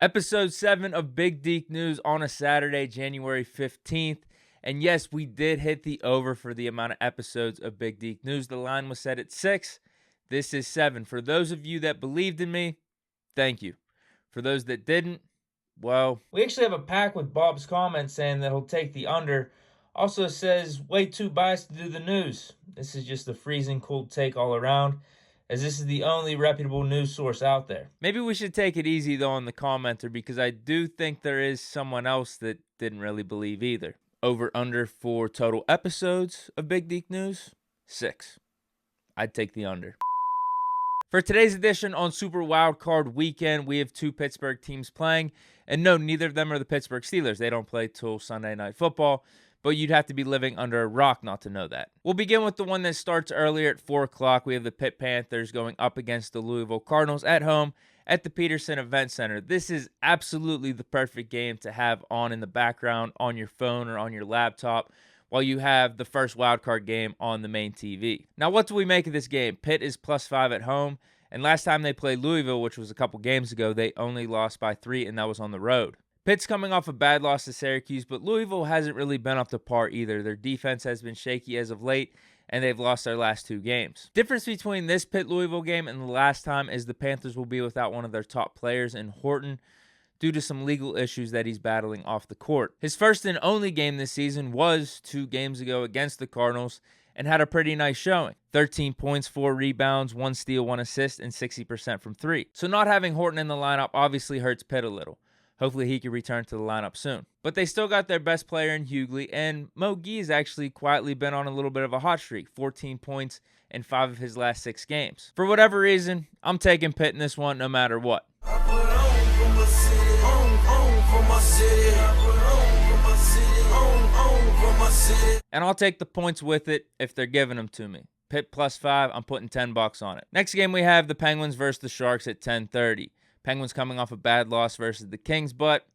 Episode 7 of Big Deke News on a Saturday, January 15th. And yes, we did hit the over for the amount of episodes of Big Deke News. The line was set at 6. This is 7. For those of you that believed in me, thank you. For those that didn't, well, we actually have a pack with Bob's comments saying that he'll take the under. Also says, way too biased to do the news. This is just a freezing cold take all around, as this is the only reputable news source out there. Maybe we should take it easy, though, on the commenter, because I do think there is someone else that didn't really believe either. Over under for total episodes of Big Deke News, 6. I'd take the under. For today's edition on Super Wildcard Weekend, we have 2 Pittsburgh teams playing. And no, neither of them are the Pittsburgh Steelers. They don't play till Sunday Night Football, but you'd have to be living under a rock not to know that. We'll begin with the one that starts earlier at 4 o'clock. We have the Pitt Panthers going up against the Louisville Cardinals at home at the Peterson Event Center. This is absolutely the perfect game to have on in the background on your phone or on your laptop while you have the first wildcard game on the main TV. Now, what do we make of this game? Pitt is +5 at home, and last time they played Louisville, which was a couple games ago, they only lost by 3, and that was on the road. Pitt's coming off a bad loss to Syracuse, but Louisville hasn't really been up to par either. Their defense has been shaky as of late, and they've lost their last 2 games. Difference between this Pitt-Louisville game and the last time is the Panthers will be without one of their top players in Horton due to some legal issues that he's battling off the court. His first and only game this season was 2 games ago against the Cardinals and had a pretty nice showing. 13 points, 4 rebounds, 1 steal, 1 assist, and 60% from 3. So not having Horton in the lineup obviously hurts Pitt a little. Hopefully he can return to the lineup soon. But they still got their best player in Hughley, and Mo Gee's actually quietly been on a little bit of a hot streak. 14 points in 5 of his last 6 games. For whatever reason, I'm taking Pitt in this one no matter what. And I'll take the points with it if they're giving them to me. Pitt +5, I'm putting $10 on it. Next game we have the Penguins versus the Sharks at 10:30. Penguins coming off a bad loss versus the Kings, but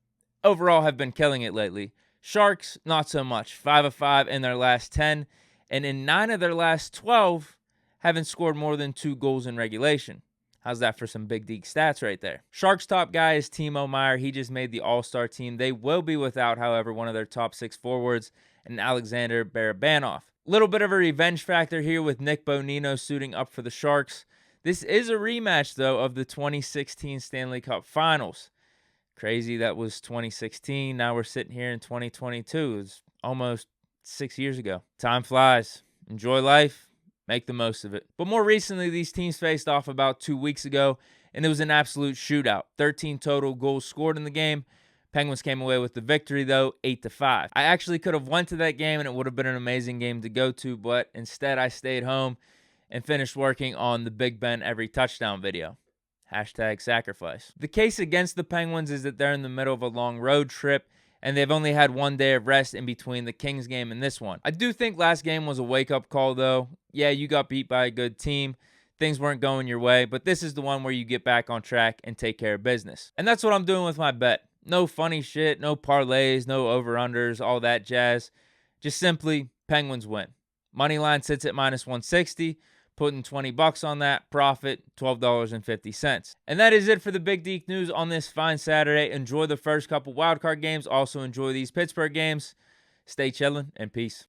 overall have been killing it lately. Sharks, not so much. 5 of 5 in their last 10, and in 9 of their last 12, haven't scored more than 2 goals in regulation. How's that for some Big Deke stats right there? Sharks' top guy is Timo Meier. He just made the All-Star team. They will be without, however, one of their top 6 forwards, and Alexander Barabanov. Little bit of a revenge factor here with Nick Bonino suiting up for the Sharks. This is a rematch, though, of the 2016 Stanley Cup Finals. Crazy that was 2016. Now we're sitting here in 2022. It was almost 6 years ago. Time flies. Enjoy life. Make the most of it. But more recently, these teams faced off about 2 weeks ago, and it was an absolute shootout. 13 total goals scored in the game. Penguins came away with the victory, though, 8-5. I actually could have went to that game, and it would have been an amazing game to go to, but instead I stayed home and finished working on the Big Ben Every Touchdown video. #sacrifice. The case against the Penguins is that they're in the middle of a long road trip, and they've only had 1 day of rest in between the Kings game and this one. I do think last game was a wake-up call, though. Yeah, you got beat by a good team. Things weren't going your way, but this is the one where you get back on track and take care of business. And that's what I'm doing with my bet. No funny shit, no parlays, no over-unders, all that jazz. Just simply, Penguins win. Moneyline sits at -160. Putting $20 on that, profit $12.50. And that is it for the Big Deke News on this fine Saturday. Enjoy the first couple wildcard games. Also enjoy these Pittsburgh games. Stay chillin' and peace.